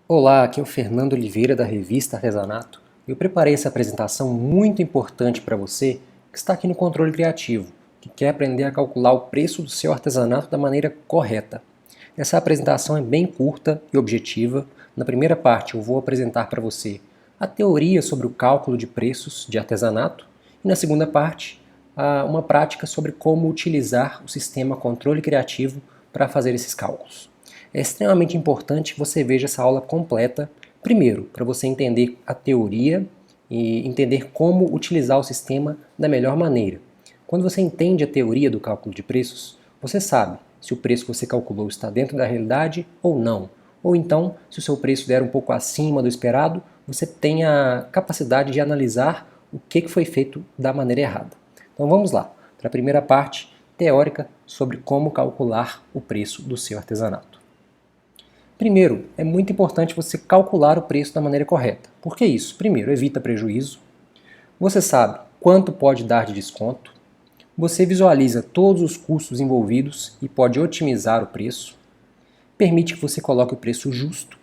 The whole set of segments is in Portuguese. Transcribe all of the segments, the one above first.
Olá, aqui é o Fernando Oliveira da revista Artesanato. Eu preparei essa apresentação muito importante para você que está aqui no Controle Criativo, que quer aprender a calcular o preço do seu artesanato da maneira correta. Essa apresentação é bem curta e objetiva. Na primeira parte eu vou apresentar para você a teoria sobre o cálculo de preços de artesanato e na segunda parte uma prática sobre como utilizar o sistema Controle Criativo para fazer esses cálculos. É extremamente importante que você veja essa aula completa, primeiro, para você entender a teoria e entender como utilizar o sistema da melhor maneira. Quando você entende a teoria do cálculo de preços, você sabe se o preço que você calculou está dentro da realidade ou não. Ou então, se o seu preço der um pouco acima do esperado, você tem a capacidade de analisar o que foi feito da maneira errada. Então vamos lá, para a primeira parte teórica sobre como calcular o preço do seu artesanato. Primeiro, é muito importante você calcular o preço da maneira correta. Por que isso? Primeiro, evita prejuízo. Você sabe quanto pode dar de desconto. Você visualiza todos os custos envolvidos e pode otimizar o preço. Permite que você coloque o preço justo.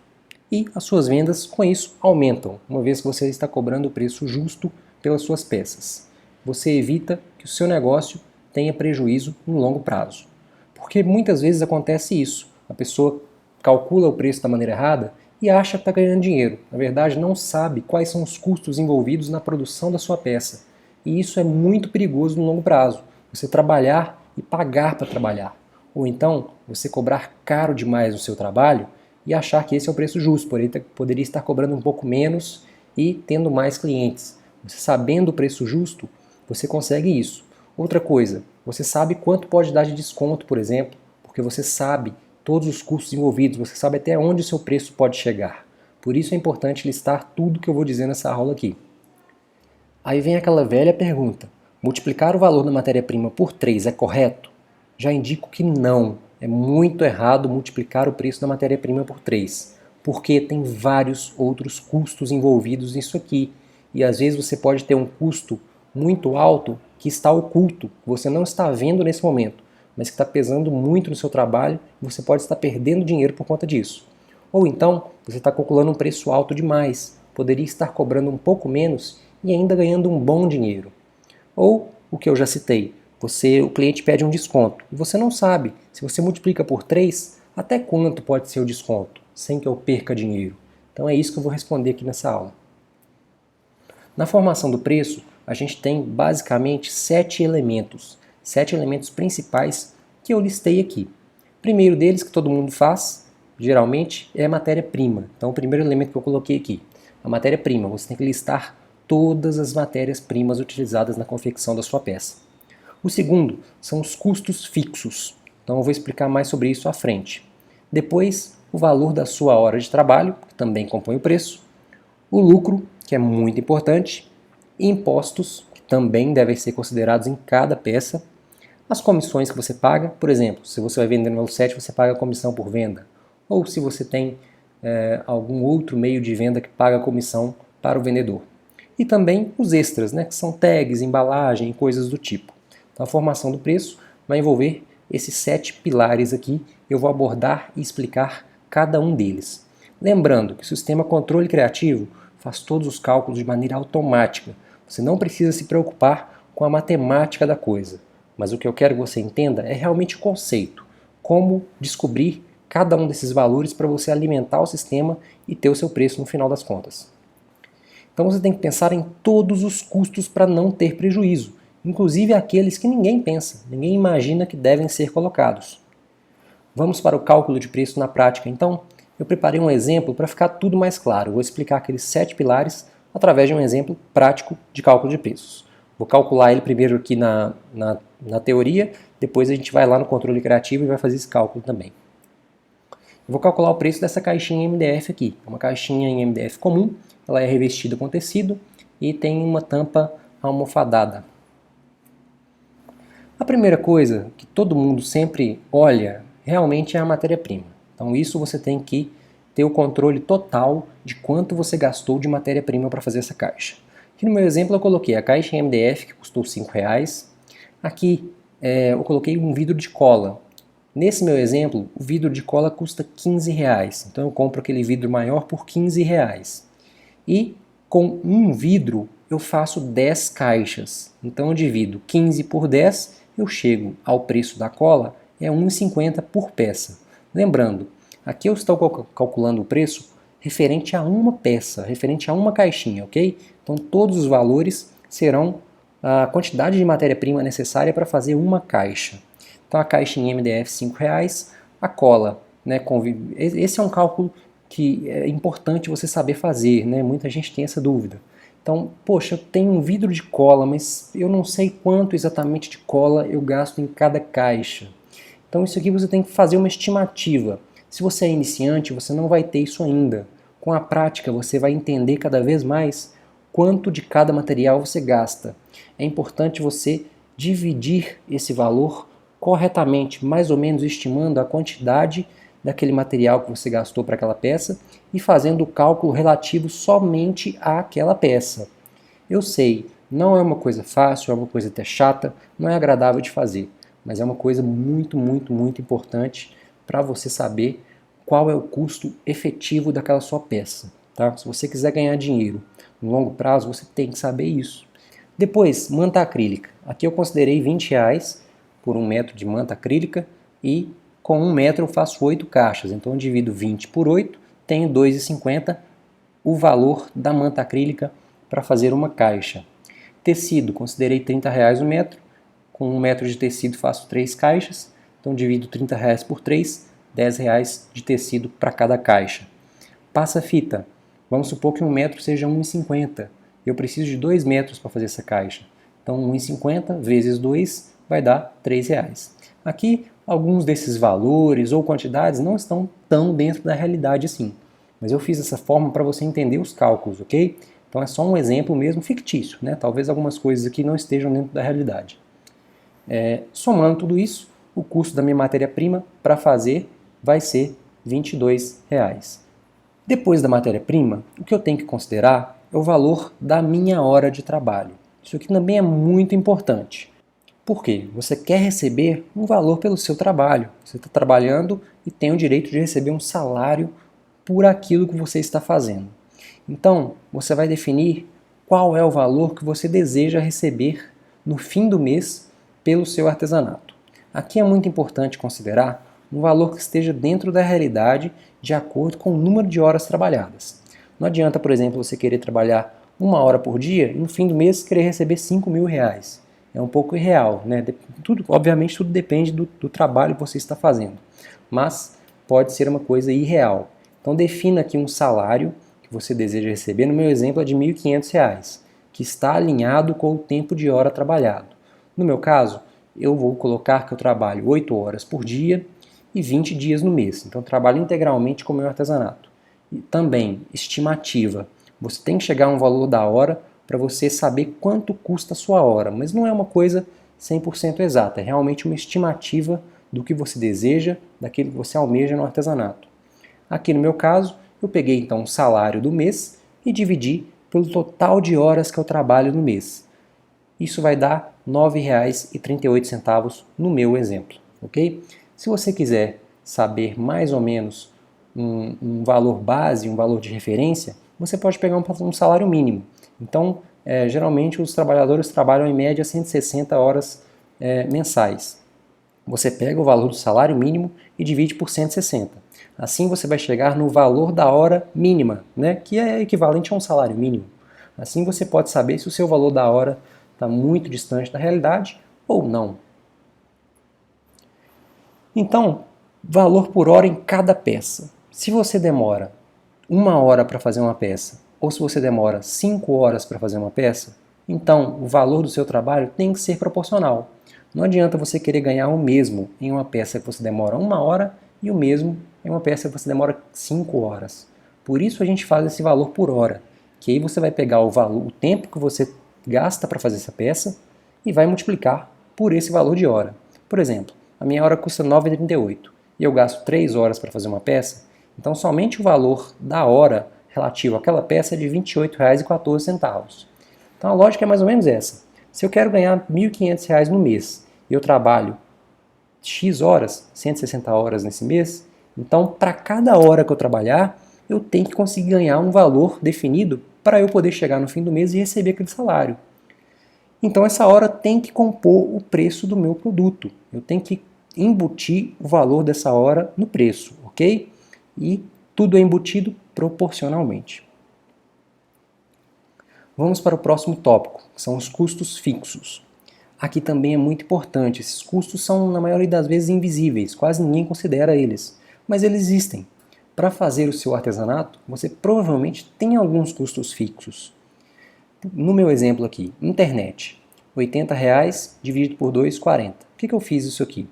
E as suas vendas, com isso, aumentam, uma vez que você está cobrando o preço justo pelas suas peças. Você evita que o seu negócio tenha prejuízo no longo prazo. Porque muitas vezes acontece isso. A pessoa calcula o preço da maneira errada e acha que está ganhando dinheiro. Na verdade, não sabe quais são os custos envolvidos na produção da sua peça. E isso é muito perigoso no longo prazo. Você trabalhar e pagar para trabalhar. Ou então, você cobrar caro demais no seu trabalho e achar que esse é o preço justo, poderia estar cobrando um pouco menos e tendo mais clientes. Você sabendo o preço justo, você consegue isso. Outra coisa, você sabe quanto pode dar de desconto, por exemplo, porque você sabe todos os custos envolvidos, você sabe até onde o seu preço pode chegar. Por isso é importante listar tudo que eu vou dizer nessa aula aqui. Aí vem aquela velha pergunta: multiplicar o valor da matéria-prima por 3 é correto? Já indico que não. É muito errado multiplicar o preço da matéria-prima por 3, porque tem vários outros custos envolvidos nisso aqui. E às vezes você pode ter um custo muito alto que está oculto, que você não está vendo nesse momento, mas que está pesando muito no seu trabalho e você pode estar perdendo dinheiro por conta disso. Ou então, você está calculando um preço alto demais, poderia estar cobrando um pouco menos e ainda ganhando um bom dinheiro. Ou, o que eu já citei, o cliente pede um desconto e você não sabe, se você multiplica por 3, até quanto pode ser o desconto, sem que eu perca dinheiro. Então é isso que eu vou responder aqui nessa aula. Na formação do preço, a gente tem basicamente 7 elementos principais que eu listei aqui. O primeiro deles, que todo mundo faz, geralmente, é a matéria-prima. Então o primeiro elemento que eu coloquei aqui, a matéria-prima, você tem que listar todas as matérias-primas utilizadas na confecção da sua peça. O segundo são os custos fixos. Então eu vou explicar mais sobre isso à frente. Depois, o valor da sua hora de trabalho, que também compõe o preço. O lucro, que é muito importante. Impostos, que também devem ser considerados em cada peça. As comissões que você paga, por exemplo, se você vai vender no set, você paga comissão por venda. Ou se você tem algum outro meio de venda que paga comissão para o vendedor. E também os extras, né, que são tags, embalagem e coisas do tipo. Então a formação do preço vai envolver esses 7 pilares aqui. Eu vou abordar e explicar cada um deles. Lembrando que o sistema controle criativo faz todos os cálculos de maneira automática. Você não precisa se preocupar com a matemática da coisa. Mas o que eu quero que você entenda é realmente o conceito. Como descobrir cada um desses valores para você alimentar o sistema e ter o seu preço no final das contas. Então você tem que pensar em todos os custos para não ter prejuízo, inclusive aqueles que ninguém pensa, ninguém imagina que devem ser colocados. Vamos para o cálculo de preço na prática, então? Eu preparei um exemplo para ficar tudo mais claro. Eu vou explicar aqueles 7 pilares através de um exemplo prático de cálculo de preços. Vou calcular ele primeiro aqui na teoria, depois a gente vai lá no controle criativo e vai fazer esse cálculo também. Eu vou calcular o preço dessa caixinha em MDF aqui. É uma caixinha em MDF comum, ela é revestida com tecido e tem uma tampa almofadada. A primeira coisa que todo mundo sempre olha realmente é a matéria-prima. Então isso você tem que ter o controle total de quanto você gastou de matéria-prima para fazer essa caixa. Aqui no meu exemplo eu coloquei a caixa em MDF que custou R$5. Aqui eu coloquei um vidro de cola. Nesse meu exemplo, o vidro de cola custa R$ 15, então eu compro aquele vidro maior por R$ 15. E com um vidro eu faço 10 caixas, então eu divido 15 por 10, eu chego ao preço da cola, é R$ 1,50 por peça. Lembrando, aqui eu estou calculando o preço referente a uma peça, referente a uma caixinha, ok? Então todos os valores serão a quantidade de matéria-prima necessária para fazer uma caixa. Então a caixa em MDF R$ 5, a cola, né, esse é um cálculo que é importante você saber fazer, né? Muita gente tem essa dúvida. Então, poxa, eu tenho um vidro de cola, mas eu não sei quanto exatamente de cola eu gasto em cada caixa. Então isso aqui você tem que fazer uma estimativa. Se você é iniciante, você não vai ter isso ainda. Com a prática, você vai entender cada vez mais quanto de cada material você gasta. É importante você dividir esse valor corretamente, mais ou menos estimando a quantidade daquele material que você gastou para aquela peça e fazendo o cálculo relativo somente àquela peça. Eu sei, não é uma coisa fácil, é uma coisa até chata, não é agradável de fazer, mas é uma coisa muito, muito, muito importante para você saber qual é o custo efetivo daquela sua peça. Tá? Se você quiser ganhar dinheiro no longo prazo, você tem que saber isso. Depois, manta acrílica. Aqui eu considerei R$ 20 por 1 metro de manta acrílica e com 1 metro eu faço 8 caixas. Então eu divido 20 por 8, tenho R$ 2,50 o valor da manta acrílica para fazer uma caixa. Tecido, considerei R$ 30 o metro. Com 1 metro de tecido faço 3 caixas. Então divido R$ 30 por 3, R$ 10 de tecido para cada caixa. Passa-fita. Vamos supor que 1 metro seja 1,50. Eu preciso de 2 metros para fazer essa caixa. Então 1,50 vezes 2 vai dar R$ 3. Aqui, alguns desses valores ou quantidades não estão tão dentro da realidade assim. Mas eu fiz essa forma para você entender os cálculos, ok? Então é só um exemplo mesmo fictício, né? Talvez algumas coisas aqui não estejam dentro da realidade. Somando tudo isso, o custo da minha matéria-prima para fazer vai ser R$ 22. Depois da matéria-prima, o que eu tenho que considerar é o valor da minha hora de trabalho. Isso aqui também é muito importante. Por quê? Você quer receber um valor pelo seu trabalho. Você está trabalhando e tem o direito de receber um salário por aquilo que você está fazendo. Então, você vai definir qual é o valor que você deseja receber no fim do mês pelo seu artesanato. Aqui é muito importante considerar um valor que esteja dentro da realidade de acordo com o número de horas trabalhadas. Não adianta, por exemplo, você querer trabalhar 1 hora por dia e no fim do mês querer receber R$ 5.000. É um pouco irreal, né? Obviamente tudo depende do trabalho que você está fazendo, mas pode ser uma coisa irreal. Então defina aqui um salário que você deseja receber, no meu exemplo é de R$ 1.500, que está alinhado com o tempo de hora trabalhado. No meu caso, eu vou colocar que eu trabalho 8 horas por dia e 20 dias no mês. Então eu trabalho integralmente com o meu artesanato. E também, estimativa. Você tem que chegar a um valor da hora para você saber quanto custa a sua hora, mas não é uma coisa 100% exata, é realmente uma estimativa do que você deseja, daquilo que você almeja no artesanato. Aqui no meu caso, eu peguei então o salário do mês e dividi pelo total de horas que eu trabalho no mês. Isso vai dar R$ 9,38 no meu exemplo, ok? Se você quiser saber mais ou menos um valor base, um valor de referência, você pode pegar um salário mínimo. Então, geralmente os trabalhadores trabalham em média 160 horas mensais. Você pega o valor do salário mínimo e divide por 160. Assim você vai chegar no valor da hora mínima, né, que é equivalente a um salário mínimo. Assim você pode saber se o seu valor da hora está muito distante da realidade ou não. Então, valor por hora em cada peça. Se você demora 1 hora para fazer uma peça, ou se você demora 5 horas para fazer uma peça, então o valor do seu trabalho tem que ser proporcional. Não adianta você querer ganhar o mesmo em uma peça que você demora 1 hora e o mesmo em uma peça que você demora 5 horas. Por isso a gente faz esse valor por hora, que aí você vai pegar o tempo que você gasta para fazer essa peça e vai multiplicar por esse valor de hora. Por exemplo, a minha hora custa R$ 9,38 e eu gasto 3 horas para fazer uma peça, então somente o valor da hora relativo àquela peça é de R$ 28,14. Então a lógica é mais ou menos essa. Se eu quero ganhar R$ 1.500 no mês e eu trabalho X horas, 160 horas nesse mês. Então, para cada hora que eu trabalhar, eu tenho que conseguir ganhar um valor definido para eu poder chegar no fim do mês e receber aquele salário. Então, essa hora tem que compor o preço do meu produto. Eu tenho que embutir o valor dessa hora no preço, ok? E tudo é embutido proporcionalmente. Vamos para o próximo tópico, que são os custos fixos. Aqui também é muito importante, esses custos são na maioria das vezes invisíveis, quase ninguém considera eles, mas eles existem. Para fazer o seu artesanato, você provavelmente tem alguns custos fixos. No meu exemplo aqui, internet, R$80 dividido por 2, 40. Por que eu fiz isso aqui?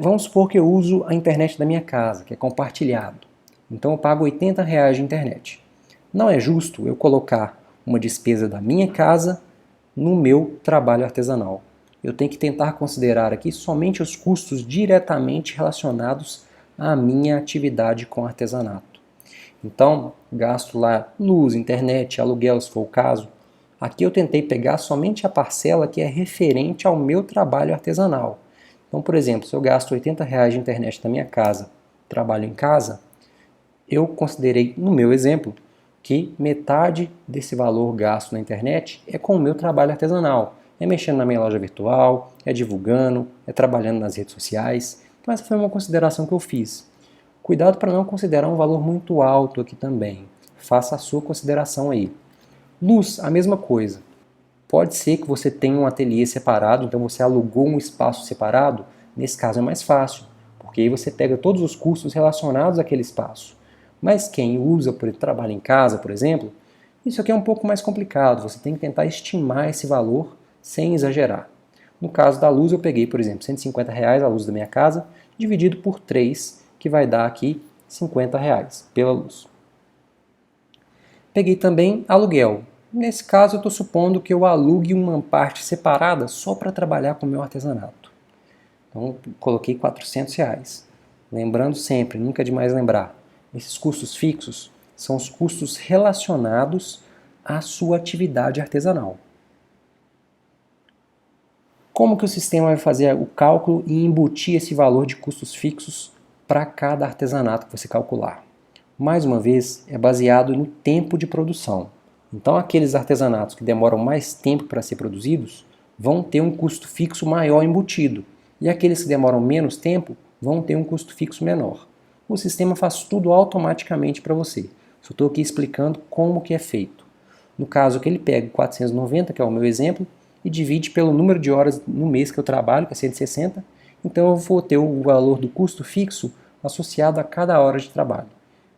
Vamos supor que eu uso a internet da minha casa, que é compartilhado. Então eu pago R$80 de internet. Não é justo eu colocar uma despesa da minha casa no meu trabalho artesanal. Eu tenho que tentar considerar aqui somente os custos diretamente relacionados à minha atividade com artesanato. Então, gasto lá luz, internet, aluguel, se for o caso. Aqui eu tentei pegar somente a parcela que é referente ao meu trabalho artesanal. Então, por exemplo, se eu gasto R$80 de internet na minha casa, trabalho em casa, eu considerei, no meu exemplo, que metade desse valor gasto na internet é com o meu trabalho artesanal. É mexendo na minha loja virtual, é divulgando, é trabalhando nas redes sociais. Então essa foi uma consideração que eu fiz. Cuidado para não considerar um valor muito alto aqui também. Faça a sua consideração aí. Luz, a mesma coisa. Pode ser que você tenha um ateliê separado, então você alugou um espaço separado. Nesse caso é mais fácil, porque aí você pega todos os custos relacionados àquele espaço. Mas quem usa, trabalha em casa, por exemplo, isso aqui é um pouco mais complicado. Você tem que tentar estimar esse valor sem exagerar. No caso da luz, eu peguei, por exemplo, R$150 a luz da minha casa, dividido por 3, que vai dar aqui R$50 pela luz. Peguei também aluguel. Nesse caso, eu estou supondo que eu alugue uma parte separada só para trabalhar com o meu artesanato. Então, coloquei R$400. Lembrando sempre, nunca é demais lembrar, esses custos fixos são os custos relacionados à sua atividade artesanal. Como que o sistema vai fazer o cálculo e embutir esse valor de custos fixos para cada artesanato que você calcular? Mais uma vez, é baseado no tempo de produção. Então, aqueles artesanatos que demoram mais tempo para ser produzidos vão ter um custo fixo maior embutido, e aqueles que demoram menos tempo vão ter um custo fixo menor. O sistema faz tudo automaticamente para você. Só estou aqui explicando como que é feito. No caso que ele pega 490, que é o meu exemplo, e divide pelo número de horas no mês que eu trabalho, que é 160, então eu vou ter o valor do custo fixo associado a cada hora de trabalho.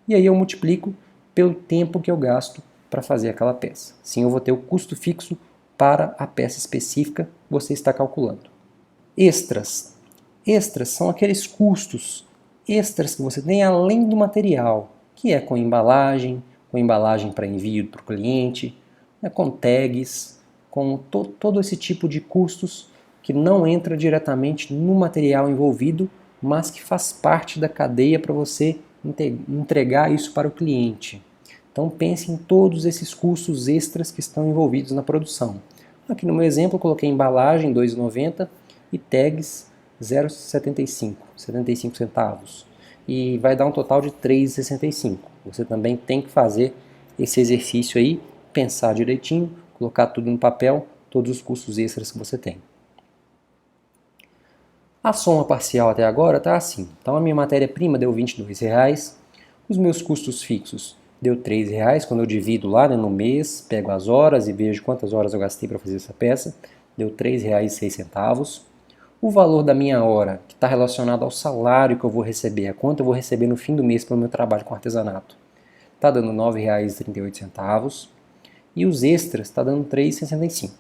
E aí eu multiplico pelo tempo que eu gasto para fazer aquela peça. Sim, eu vou ter o custo fixo para a peça específica que você está calculando. Extras. Extras são aqueles custos extras que você tem além do material, que é com embalagem para envio para o cliente, com tags, com todo esse tipo de custos que não entra diretamente no material envolvido, mas que faz parte da cadeia para você entregar isso para o cliente. Então pense em todos esses custos extras que estão envolvidos na produção. Aqui no meu exemplo eu coloquei embalagem R$ 2,90 e tags 0,75 centavos. E vai dar um total de R$ 3,65. Você também tem que fazer esse exercício aí, pensar direitinho, colocar tudo no papel, todos os custos extras que você tem. A soma parcial até agora está assim. Então a minha matéria-prima deu R$ 22,00, os meus custos fixos deu R$ 3,00, quando eu divido lá no mês, pego as horas e vejo quantas horas eu gastei para fazer essa peça, deu R$ 3,06. O valor da minha hora, que está relacionado ao salário que eu vou receber, a quanto eu vou receber no fim do mês pelo meu trabalho com artesanato, está dando R$ 9,38. E os extras está dando R$ 3,65.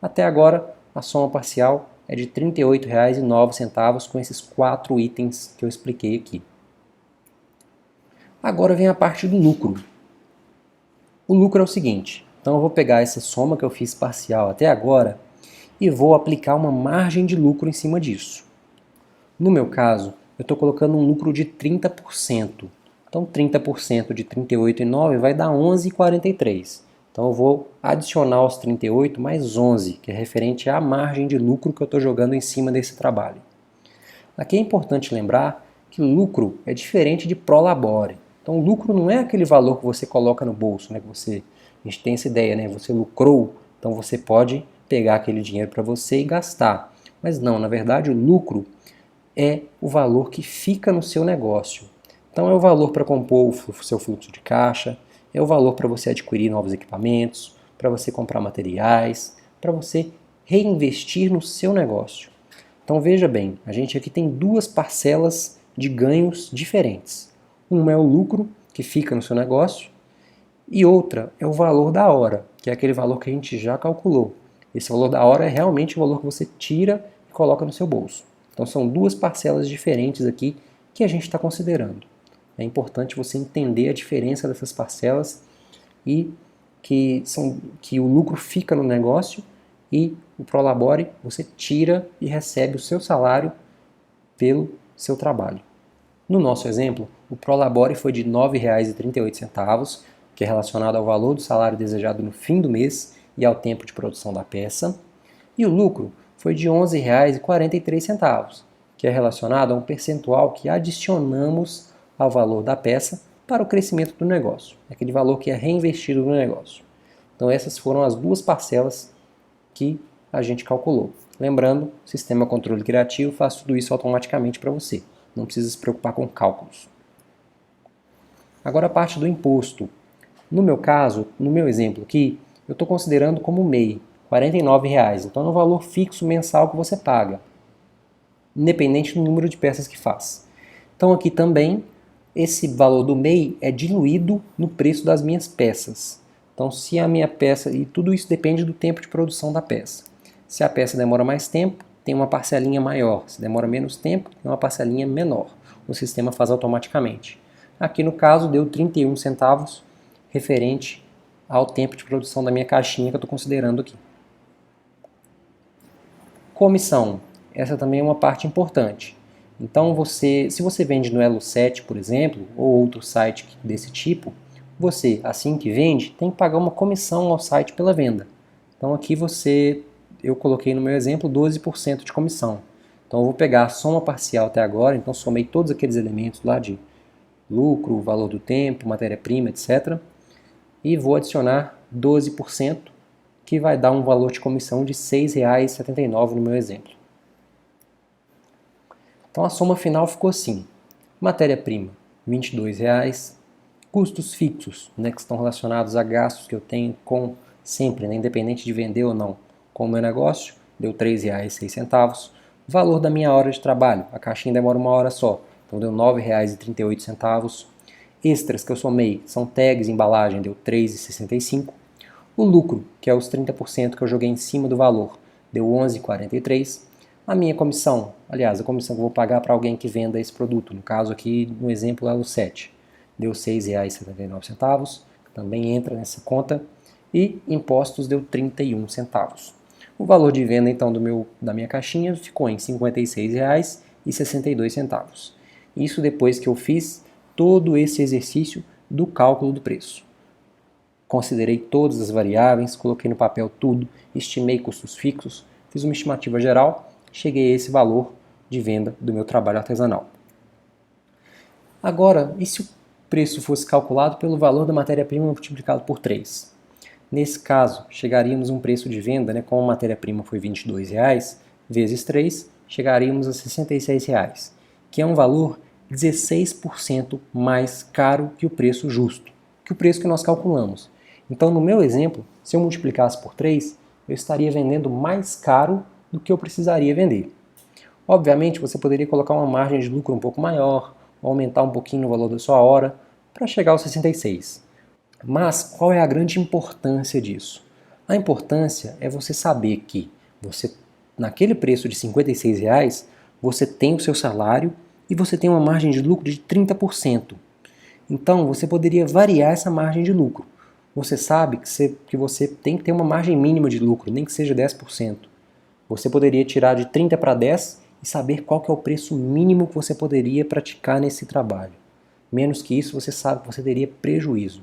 Até agora, a soma parcial é de R$ 38,09 com esses 4 itens que eu expliquei aqui. Agora vem a parte do lucro. O lucro é o seguinte, então eu vou pegar essa soma que eu fiz parcial até agora e vou aplicar uma margem de lucro em cima disso. No meu caso, eu estou colocando um lucro de 30%. Então 30% de 38,9 vai dar 11,43. Então eu vou adicionar os 38 mais 11, que é referente à margem de lucro que eu estou jogando em cima desse trabalho. Aqui é importante lembrar que lucro é diferente de prolabore. Então, lucro não é aquele valor que você coloca no bolso, né? A gente tem essa ideia, né? Você lucrou, então você pode pegar aquele dinheiro para você e gastar. Mas não, na verdade, o lucro é o valor que fica no seu negócio. Então, é o valor para compor o seu fluxo de caixa, é o valor para você adquirir novos equipamentos, para você comprar materiais, para você reinvestir no seu negócio. Então veja bem, a gente aqui tem duas parcelas de ganhos diferentes. Uma é o lucro que fica no seu negócio e outra é o valor da hora, que é aquele valor que a gente já calculou. Esse valor da hora é realmente o valor que você tira e coloca no seu bolso. Então são duas parcelas diferentes aqui que a gente está considerando. É importante você entender a diferença dessas parcelas e que o lucro fica no negócio e o Prolabore você tira e recebe o seu salário pelo seu trabalho. No nosso exemplo, o Prolabore foi de R$ 9,38, que é relacionado ao valor do salário desejado no fim do mês e ao tempo de produção da peça, e o lucro foi de R$ 11,43, que é relacionado a um percentual que adicionamos ao valor da peça para o crescimento do negócio, aquele valor que é reinvestido no negócio. Então essas foram as duas parcelas que a gente calculou. Lembrando, o sistema controle criativo faz tudo isso automaticamente para você. Não precisa se preocupar com cálculos. Agora a parte do imposto. No meu caso, no meu exemplo aqui, eu estou considerando como MEI, R$ 49,00. Então é um valor fixo mensal que você paga, independente do número de peças que faz. Então aqui também, esse valor do MEI é diluído no preço das minhas peças. Então se a minha peça, e tudo isso depende do tempo de produção da peça. Se a peça demora mais tempo, tem uma parcelinha maior. Se demora menos tempo, tem uma parcelinha menor. O sistema faz automaticamente. Aqui no caso deu 31 centavos referente ao tempo de produção da minha caixinha que eu estou considerando aqui. Comissão. Essa também é uma parte importante. Então, se você vende no Elo7, por exemplo, ou outro site desse tipo, você, assim que vende, tem que pagar uma comissão ao site pela venda. Então aqui eu coloquei no meu exemplo 12% de comissão. Então eu vou pegar a soma parcial até agora, então somei todos aqueles elementos lá de lucro, valor do tempo, matéria-prima, etc. E vou adicionar 12%, que vai dar um valor de comissão de R$ 6,79 no meu exemplo. Então a soma final ficou assim: matéria-prima, R$ 22,00, custos fixos, né, que estão relacionados a gastos que eu tenho com sempre, né, independente de vender ou não, com o meu negócio, deu R$ 3,06. Valor da minha hora de trabalho, a caixinha demora uma hora só, então deu R$ 9,38. Extras que eu somei são tags, embalagem, deu R$ 3,65. O lucro, que é os 30% que eu joguei em cima do valor, deu R$ 11,43. A minha comissão, aliás, a comissão que eu vou pagar para alguém que venda esse produto, no caso aqui, no exemplo, é o 7, deu R$ 6,79, que também entra nessa conta, e impostos deu 31 centavos. O valor de venda, então, da minha caixinha ficou em R$ 56,62. Isso depois que eu fiz todo esse exercício do cálculo do preço. Considerei todas as variáveis, coloquei no papel tudo, estimei custos fixos, fiz uma estimativa geral, cheguei a esse valor de venda do meu trabalho artesanal. Agora, e se o preço fosse calculado pelo valor da matéria-prima multiplicado por 3? Nesse caso, chegaríamos a um preço de venda, né, como a matéria-prima foi R$ 22,00, vezes 3, chegaríamos a R$ 66,00, que é um valor 16% mais caro que o preço justo, que o preço que nós calculamos. Então, no meu exemplo, se eu multiplicasse por 3, eu estaria vendendo mais caro do que eu precisaria vender. Obviamente, você poderia colocar uma margem de lucro um pouco maior, ou aumentar um pouquinho o valor da sua hora, para chegar aos 66. Mas qual é a grande importância disso? A importância é você saber que naquele preço de R$ 56,00, você tem o seu salário e você tem uma margem de lucro de 30%. Então, você poderia variar essa margem de lucro. Você sabe que você tem que ter uma margem mínima de lucro, nem que seja 10%. Você poderia tirar de 30 para 10 e saber qual que é o preço mínimo que você poderia praticar nesse trabalho. Menos que isso, você sabe que você teria prejuízo.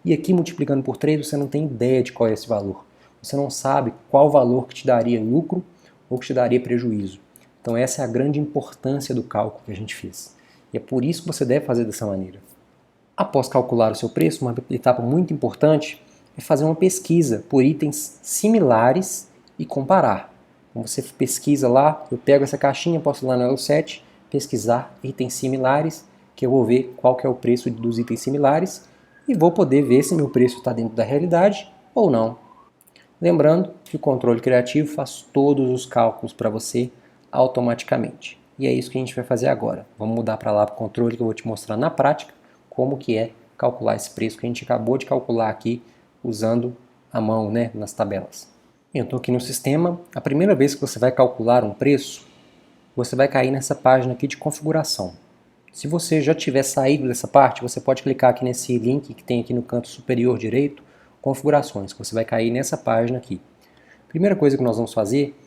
E aqui, multiplicando por 3, você não tem ideia de qual é esse valor. Você não sabe qual valor que te daria lucro ou que te daria prejuízo. Então essa é a grande importância do cálculo que a gente fez. E é por isso que você deve fazer dessa maneira. Após calcular o seu preço, uma etapa muito importante é fazer uma pesquisa por itens similares e comparar. Então você pesquisa lá, eu pego essa caixinha, posso ir lá no Elo7, pesquisar itens similares, que eu vou ver qual que é o preço dos itens similares e vou poder ver se meu preço está dentro da realidade ou não. Lembrando que o controle criativo faz todos os cálculos para você automaticamente. E é isso que a gente vai fazer agora. Vamos mudar para lá para o controle que eu vou te mostrar na prática como que é calcular esse preço que a gente acabou de calcular aqui usando a mão, né, nas tabelas. Eu estou aqui no sistema. A primeira vez que você vai calcular um preço, você vai cair nessa página aqui de configuração. Se você já tiver saído dessa parte, você pode clicar aqui nesse link que tem aqui no canto superior direito, configurações, que você vai cair nessa página aqui. Primeira coisa que nós vamos fazer,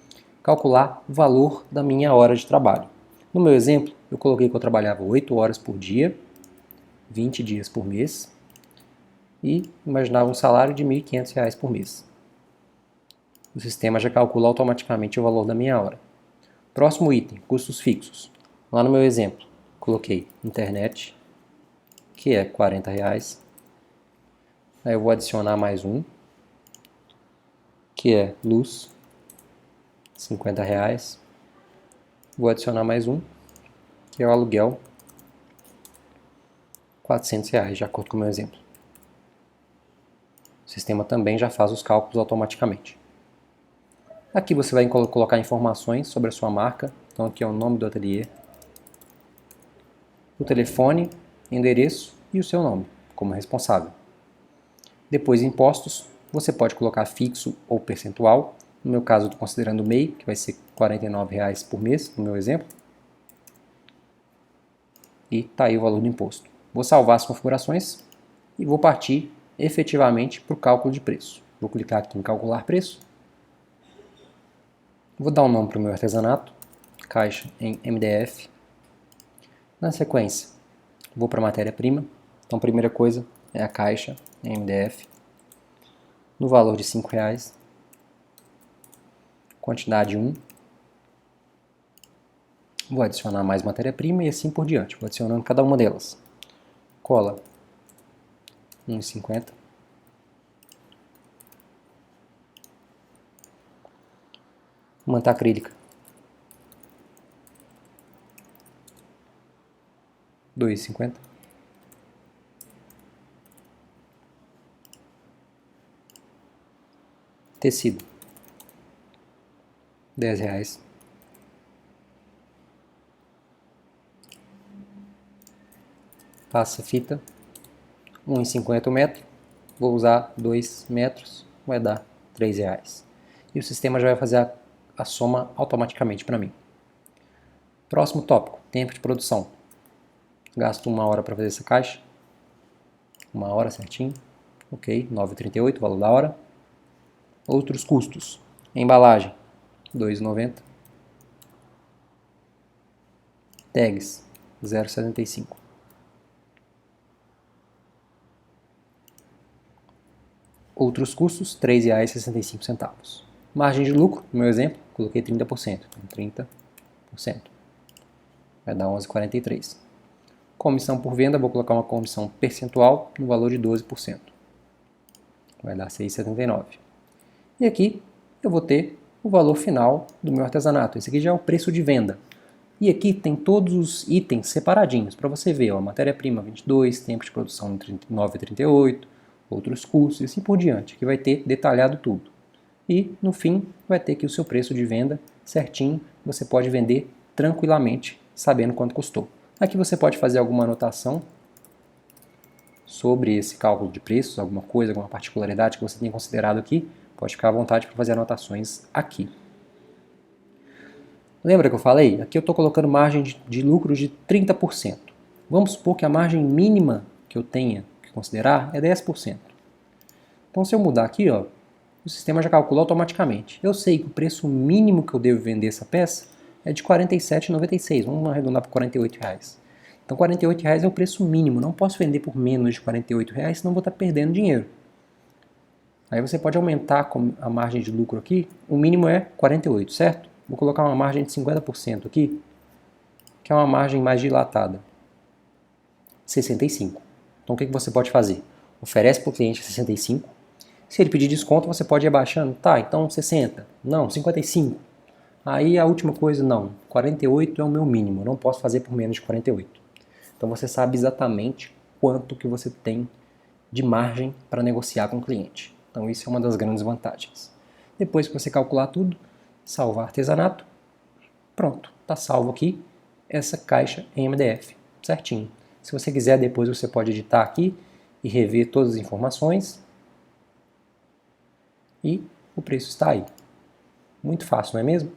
calcular o valor da minha hora de trabalho. No meu exemplo, eu coloquei que eu trabalhava 8 horas por dia, 20 dias por mês, e imaginava um salário de R$ 1.500 por mês. O sistema já calcula automaticamente o valor da minha hora. Próximo item, custos fixos. Lá no meu exemplo, coloquei internet, que é R$ 40. Aí eu vou adicionar mais um, que é luz, R$ 50. Vou adicionar mais um, que é o aluguel, R$ 400, de acordo com o meu exemplo. O sistema também já faz os cálculos automaticamente. Aqui você vai colocar informações sobre a sua marca. Então aqui é o nome do ateliê, o telefone, endereço e o seu nome como responsável. Depois impostos, você pode colocar fixo ou percentual. No meu caso, estou considerando o MEI, que vai ser R$ 49 por mês, no meu exemplo. E está aí o valor do imposto. Vou salvar as configurações e vou partir efetivamente para o cálculo de preço. Vou clicar aqui em calcular preço. Vou dar um nome para o meu artesanato, caixa em MDF. Na sequência, vou para a matéria-prima. Então, a primeira coisa é a caixa em MDF, no valor de R$ 5, quantidade 1. Vou adicionar mais matéria-prima e assim por diante. Vou adicionando cada uma delas. Cola, R$ 1,50. Manta acrílica, R$ 2,50. Tecido, R$ 10. Passa fita, R$ 1,50 o metro. Vou usar 2 metros, vai dar R$ 3. E o sistema já vai fazer a soma automaticamente para mim. Próximo tópico, tempo de produção. Gasto 1 hora para fazer essa caixa. 1 hora certinho. Ok, R$ 9,38 o valor da hora. Outros custos. Embalagem, R$ 2,90. Tags, R$ 0,75. Outros custos, R$ 3,65. Margem de lucro, no meu exemplo, coloquei 30%. Então, 30%. Vai dar 11,43. Comissão por venda, vou colocar uma comissão percentual no valor de 12%. Vai dar 6,79. E aqui eu vou ter o valor final do meu artesanato. Esse aqui já é o preço de venda. E aqui tem todos os itens separadinhos para você ver. Matéria-prima 22, tempo de produção 9,38, outros custos e assim por diante. Aqui vai ter detalhado tudo. E no fim vai ter aqui o seu preço de venda certinho. Você pode vender tranquilamente, sabendo quanto custou. Aqui você pode fazer alguma anotação sobre esse cálculo de preços, alguma coisa, alguma particularidade que você tenha considerado aqui. Pode ficar à vontade para fazer anotações aqui. Lembra que eu falei? Aqui eu estou colocando margem de lucro de 30%. Vamos supor que a margem mínima que eu tenha que considerar é 10%. Então se eu mudar aqui, o sistema já calcula automaticamente. Eu sei que o preço mínimo que eu devo vender essa peça é de R$ 47,96. Vamos arredondar para R$ 48. Então R$ 48 é o preço mínimo. Não posso vender por menos de R$ 48, senão vou estar perdendo dinheiro. Aí você pode aumentar a margem de lucro aqui. O mínimo é 48, certo? Vou colocar uma margem de 50% aqui, que é uma margem mais dilatada. 65. Então o que você pode fazer? Oferece para o cliente 65. Se ele pedir desconto, você pode ir abaixando. Tá, então 60. Não, 55. Aí a última coisa, não. 48 é o meu mínimo. Eu não posso fazer por menos de 48. Então você sabe exatamente quanto que você tem de margem para negociar com o cliente. Então isso é uma das grandes vantagens. Depois que você calcular tudo, salvar artesanato, pronto, está salvo aqui essa caixa em MDF, certinho. Se você quiser, depois você pode editar aqui e rever todas as informações e o preço está aí. Muito fácil, não é mesmo?